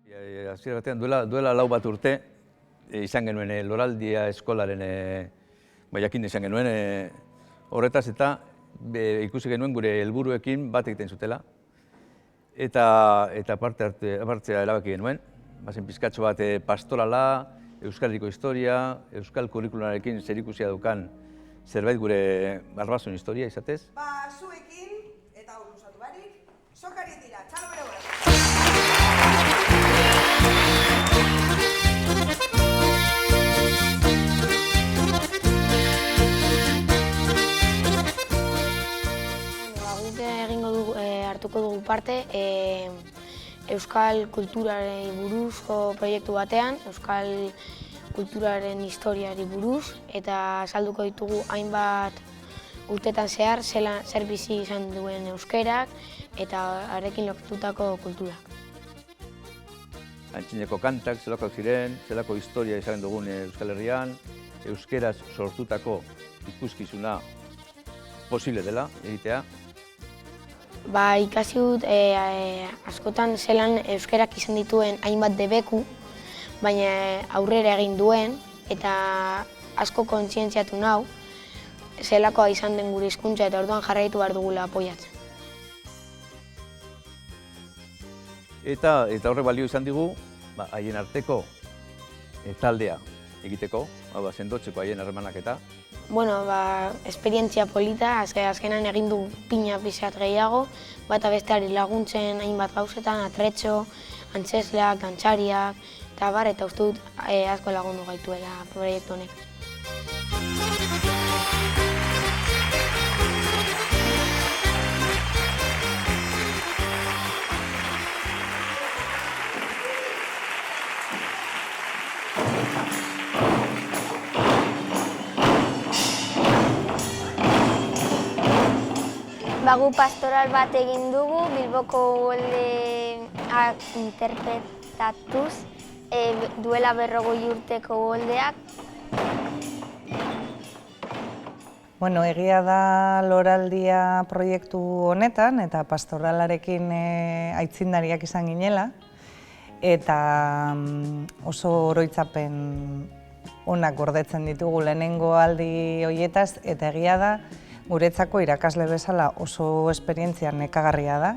Hasiera batean duela 4 urte izan genuen Loraldia eskolaren jakin izan genuen horretaz eta ikusi genuen gure helburuekin bat egiten zutela eta parte hartzea erabaki genuen. Bazen pizkatxo bat pastorala, Euskal Herriko historia, Euskal Kurrikulumnarekin zerikusia daukan zerbait gure Barbason historia izatez. Zuekin eta hor luzatu barik, sokari dira, txalo bero bat. Hartuko dugu parte Euskal kulturari buruzko proiektu batean, Euskal kulturaren historiari buruz, eta azalduko ditugu hainbat urtetan zehar zer bizi izan duen euskerak eta harekin lotutako kulturak. Antzineko kantak zelakoak ziren, zelako historia izan dugun Euskal Herrian, euskeraz sortutako ikuskizuna posible dela egitea. Ikasi dut askotan zelan euskerak izan dituen hainbat debeku, baina aurrera egin duen eta asko kontzientziatu nau zelakoa izan den gure hizkuntza eta orduan jarraitu behar dugula apoiatzen. Eta horrek balio izan digu haien arteko taldea egiteko, sendotzeko haien harremanaketa. Esperientzia polita, azkenan egin du pina pixat gehiago, bata besteari laguntzen hainbat gauzetan, atretxo, antzesleak, dantxariak, eta uste dut asko lagundu gaituela proiektu honek. Gu pastoral bat egin dugu, Bilboko uholdeak interpretatuz, duela 40 urteko uholdeak. Egia da Loraldia proiektu honetan eta pastoralarekin aitzindariak izan ginela eta oso oroitzapen onak gordetzen ditugu lehenengo aldi horietaz eta egia da guretzako irakasle bezala oso esperientzia nekagarria da,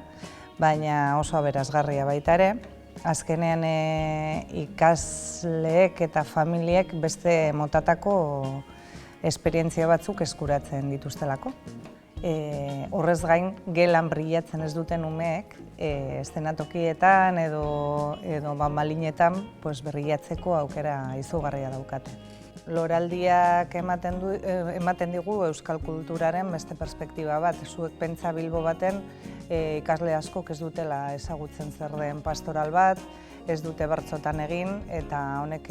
baina oso aberasgarria baita ere. Azkenean ikasleek eta familiek beste motatako esperientzia batzuk eskuratzen dituztelako. Horrez gain, gelan brilatzen ez duten umeek, eszenatokietan edo banbalinetan brilatzeko aukera izugarria daukate. Loraldiak ematen digu euskal kulturaren beste perspektiba bat. Zuek pentsa Bilbo baten ikasle askok ez dutela ezagutzen zer den pastoral bat, ez dute bertsotan egin eta honek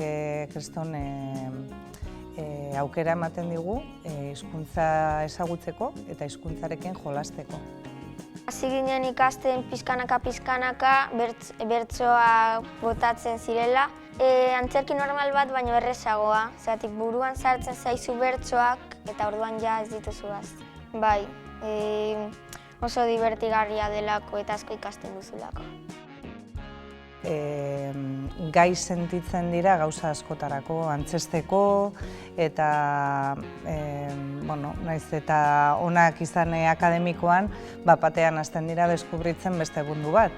kriston aukera ematen digu hizkuntza ezagutzeko eta hizkuntzarekin jolasteko. Hasi ginen ikasten pizkanaka bertsoa botatzen zirela. Antzerki normal bat baino errezagoa, zeratik buruan sartzen zaizu bertsoak eta orduan ja ez dituzu ahazten. Bai, oso divertigarria delako eta asko ikasten duzulako. Gai sentitzen dira gauza askotarako, antzesteko eta naiz eta onak izan akademikoan, batean hasten dira deskubritzen beste mundu bat.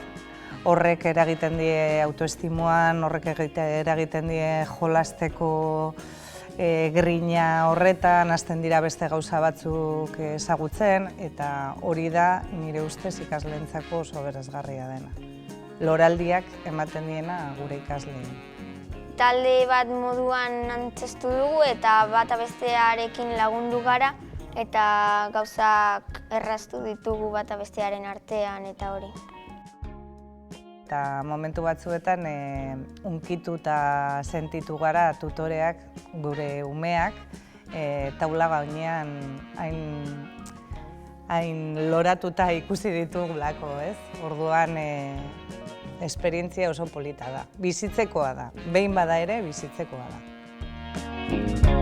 Horrek eragiten die autoestimoan, horrek eragiten die jolasteko grina horretan, hasten dira beste gauza batzuk ezagutzen eta hori da nire ustez ikasleentzako oso aberasgarria dena. Loraldiak ematen diena gure ikasleen. Talde bat moduan antzestu dugu eta bata bestearekin lagundu gara eta gauzak erraztu ditugu bata bestearen artean eta hori. Eta momentu batzuetan unkitu eta sentitu gara tutoreak, gure umeak, taula gainean hain loratuta ikusi ditugulako, ez? Orduan esperientzia oso polita da. Bizitzekoa da, behin bada ere bizitzekoa da.